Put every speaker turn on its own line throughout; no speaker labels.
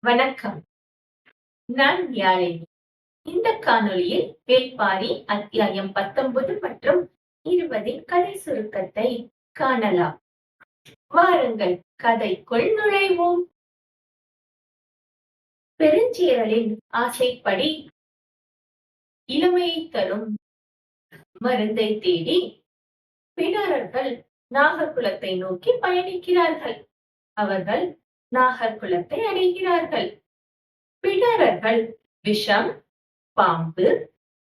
வணக்கம். நான் யாழினி. இந்த காணொளியில் வேள்பாரி அத்தியாயம் 19 மற்றும் 20 கதை சுருக்கத்தை காணலாம். வாருங்கள், கதைக்குள் நுழைவோம். பெருஞ்சேரலின் ஆசைப்படி இளமையை தரும் மருந்தை தேடி பிடாரர்கள் நாகர்குலத்தை நோக்கி பயணிக்கிறார்கள். அவர்கள் நாகர்குலத்தை அடைகிறார்கள். பிடாரர்கள் விஷம், பாம்பு,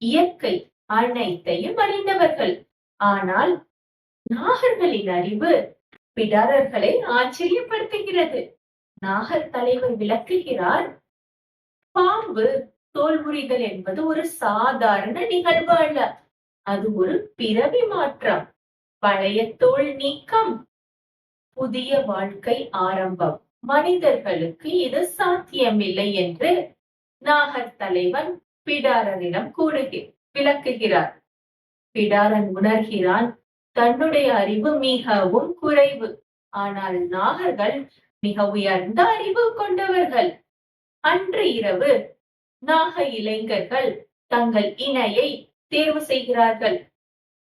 இயற்கை அனைத்தையும் அறிந்தவர்கள். ஆனால் நாகர்களின் அறிவு பிடாரர்களை ஆச்சரியப்படுத்துகிறது. நாகர் தலைவர் விளக்குகிறார், பாம்பு தோல் உரிதல் என்பது ஒரு சாதாரண நிகழ்வு அல்ல. அது ஒரு பிறவி மாற்றம், பழைய தோல் நீக்கம், புதிய வாழ்க்கை ஆரம்பம். மனிதர்களுக்கு இது சாத்தியமில்லை என்று நாகர் தலைவன் பிடாரனிடம் விளக்குகிறார். பிடாரன் உணர்கிறான், தன்னுடைய அறிவு மிகவும் குறைவு. ஆனால் நாகர்கள் மிக உயர்ந்த அறிவு கொண்டவர்கள். அன்று இரவு நாக இளைஞர்கள் தங்கள் இணையை தேர்வு செய்கிறார்கள்.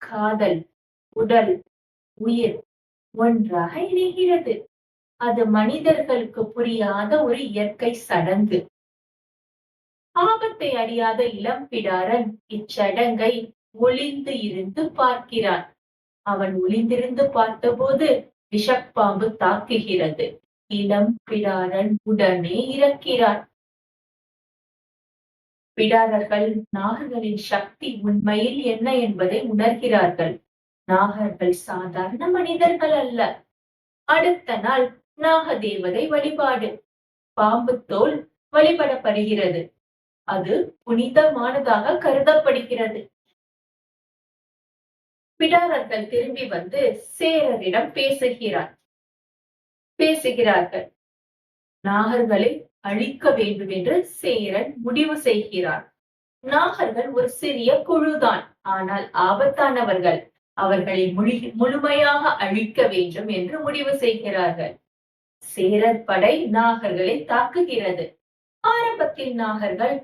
காதல், உடல், உயிர் ஒன்றாக இணைகிறது. அது மனிதர்களுக்கு புரியாத ஒரு இயற்கை சடங்கு. ஆபத்தை அறியாத இளம் பிடாரன் இச்சடங்கை ஒளிந்து இருந்து பார்க்கிறான். அவன் ஒளிந்திருந்து பார்த்தபோது விஷப்பாம்பு தாக்குகிறது. இளம் பிடாரன் உடனே இறக்கிறான். பிடாரர்கள் நாகர்களின் சக்தி உண்மையில் என்ன என்பதை உணர்கிறார்கள். நாகர்கள் சாதாரண மனிதர்கள் அல்ல. அடுத்த நாள் நாக தேவதை வழிபாடு. பாம்பு தோல் வழிபடப்படுகிறது. அது புனிதமானதாக கருதப்படுகிறது. பிடாரர்கள் திரும்பி வந்து சேரரிடம் பேசுகிறார்கள். நாகர்களை அழிக்க வேண்டும் என்று சேரன் முடிவு செய்கிறார். நாகர்கள் ஒரு சிறிய குழுதான், ஆனால் ஆபத்தானவர்கள். அவர்களை முழுமையாக அழிக்க வேண்டும் என்று முடிவு செய்கிறார்கள். சேரர் படை நாகர்களை தாக்குகிறது. ஆரம்பத்தில் நாகர்கள்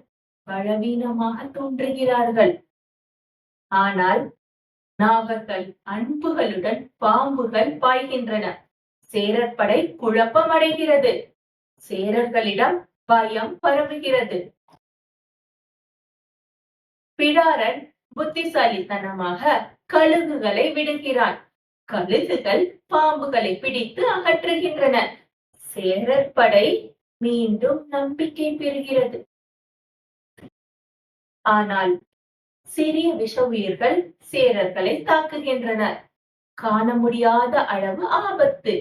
பலவீனமாக தோன்றுகிறார்கள். ஆனால் நாகர்கள் அன்புகளுடன் பாம்புகள் பாய்கின்றன. சேரர் படை குழப்பம் அடைகிறது. சேரர்களிடம் பயம் பரவுகிறது. பிடாரன் புத்திசாலித்தனமாக கழுகுகளை விடுகிறான். கழுகுகள் பாம்புகளை பிடித்து அகற்றுகின்றன. சேரர் படை மீண்டும் நம்பிக்கை பெறுகிறது. ஆனால் சிறிய விஷ உயிர்கள் சேரர்களை தாக்குகின்றன. காண முடியாத அளவு ஆபத்து.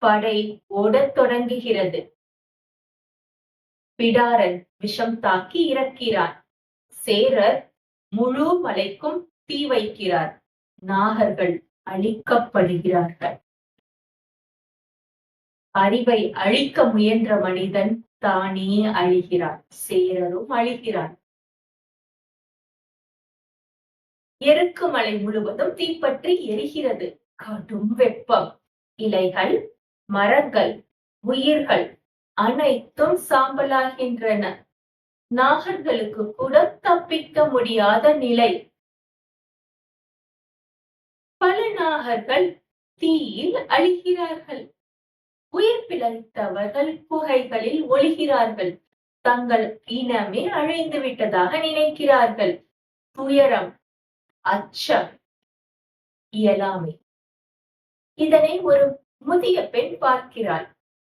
படை ஓடத் தொடங்குகிறது. பிடாரன் விஷம் தாக்கி இறக்கிறான். சேரர் முழு மலைக்கும் தீ வைக்கிறார். நாகர்கள் அழிக்கப்படுகிறார்கள். அறிவை அழிக்க முயன்ற மனிதன் தானே அழிகிறான். சேரரும் அழிகிறான். எருக்கு மலை முழுவதும் தீப்பற்றி எரிகிறது. கடும் வெப்பம். இலைகள், மரங்கள், உயிர்கள் அனைத்தும் சாம்பலாகின்றன. நாகர்களுக்கு கூட தப்பிக்க முடியாத நிலை. பல நாகர்கள் தீயில் அழிகிறார்கள். உயிர் பிழைத்தவர்கள் குகைகளில் ஒளிகிறார்கள். தங்கள் இனமே அழிந்து விட்டதாக நினைக்கிறார்கள். துயரம், அச்சம், இயலாமை. இதனை ஒரு முதிய பெண் பார்க்கிறாள்.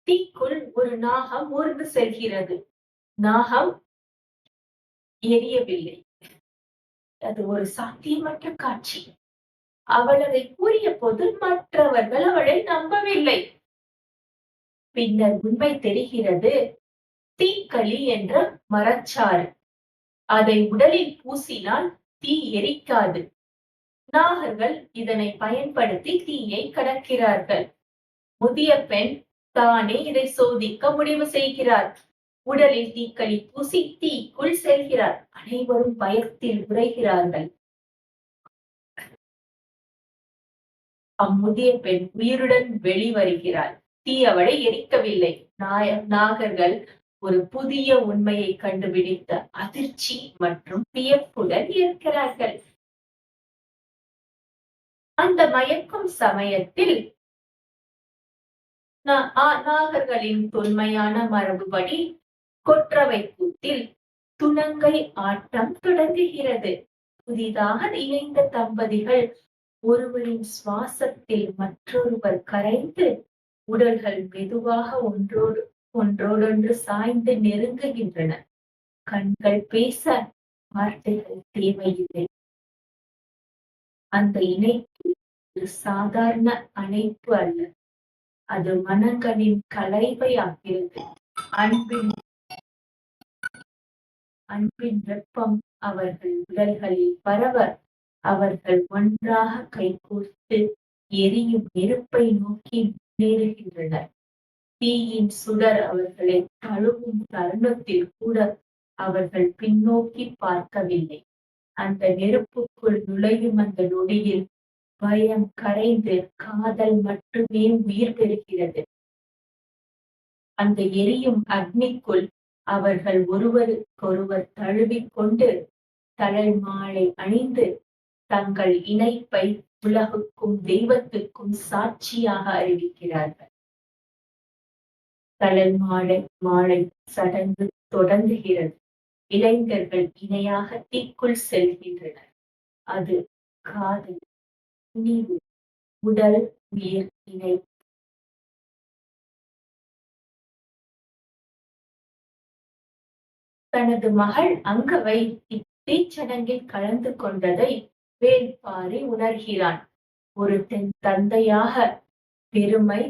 தீக்குள் ஒரு நாகம் ஊர்ந்து செல்கிறது. நாகம் எரியவில்லை. அது ஒரு சாத்தியமற்ற காட்சி. அவள் அதை கூறிய போது மற்றவர்கள் அவளை நம்பவில்லை. பின்னர் உண்மை தெரிகிறது. தீக்களி என்ற மரச்சாறு. அதை உடலில் பூசினால் தீ எரிக்காது. நாகர்கள் இதனை பயன்படுத்தி தீயை கடக்கிறார்கள். முதிய பெண் தானே இதை சோதிக்க முடிவு செய்கிறார். உடலில் தீக்களி பூசி தீக்குள் செல்கிறார். அனைவரும் பயத்தில் உறைகிறார்கள். அம்முதிய பெண் உயிருடன் வெளிவருகிறாள். தீ அவளை எரிக்கவில்லை. நாகர்கள் ஒரு புதிய உண்மையை கண்டுபிடித்த அதிர்ச்சி மற்றும் வியப்புடன் இருக்கிறார்கள். அந்த மயக்கும் சமயத்தில் நாகர்களின் தொன்மையான மரபுபடி கொற்றவை கூத்தில் துணங்கை ஆட்டம் தொடங்குகிறது. புதிதாக இணைந்த தம்பதிகள் ஒருவரின் சுவாசத்தில் மற்றொருவர் கரைந்து உடல்கள் மெதுவாக ஒன்றோடொன்று சாய்ந்து நெருங்குகின்றன. கண்கள் பேச, வார்த்தைகள் தேவையில்லை. அந்த இணைப்பு ஒரு சாதாரண அணைப்பு அல்ல, அது மனங்களின் கலைவையாகிறது. அன்பின் வெப்பம் அவர்கள் உடல்களில் பரவ, அவர்கள் ஒன்றாக கைகோர்த்து எரியும் நெருப்பை நோக்கி முன்னேறுகின்றனர். தீயின் சுடர் அவர்களை தழுவும் தருணத்தில் கூட அவர்கள் பின்னோக்கி பார்க்கவில்லை. அந்த நெருப்புக்குள் நுழையும் அந்த நொடியில் பயம் கரைந்து காதல் மட்டுமே உயிர் பெறுகிறது. அந்த எரியும் அக்னிக்குள் அவர்கள் ஒருவருக்கொருவர் தழுவிக்கொண்டு தலை மாலை அணிந்து தங்கள் இணைப்பை உலகுக்கும் தெய்வத்துக்கும் சாட்சியாக அறிவிக்கிறார்கள். தலை மாலை சடங்கு தொடங்குகிறது. இளைஞர்கள் இணையாக தீக்குள் செல்கின்றனர். அது காதல், துணிவு, உடல் உயிர் இணை. தனது மகள் அங்கவை இத்தீச்சடங்கில் கலந்து கொண்டதை வேள்பாரி உணர்கிறான். ஒரு தந்தையாக பெருமை,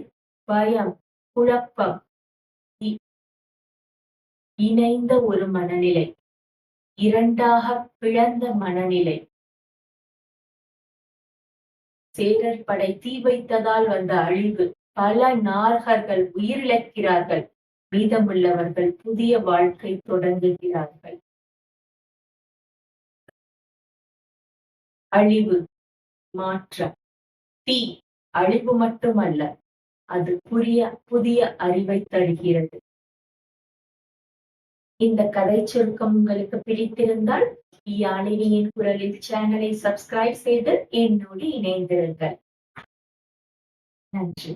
பயம், குழப்பம் இணைந்த ஒரு மனநிலை, இரண்டாக பிளந்த மனநிலை. சேரர் படை தீ வைத்ததால் வந்த அழிவு, பல நாகர்கள் உயிரிழக்கிறார்கள், மீதமுள்ளவர்கள் புதிய வாழ்க்கை தொடங்குகிறார்கள். அழிவு, மாற்றம். தீ அழிவு மட்டுமல்ல, அது புதிய அறிவை தருகிறது. இந்த கதை சுருக்கம் உங்களுக்கு பிடித்திருந்தால் யாழினியின் குரலில் சேனலை சப்ஸ்கிரைப் செய்து என்னோடு இணைந்திருங்கள். நன்றி.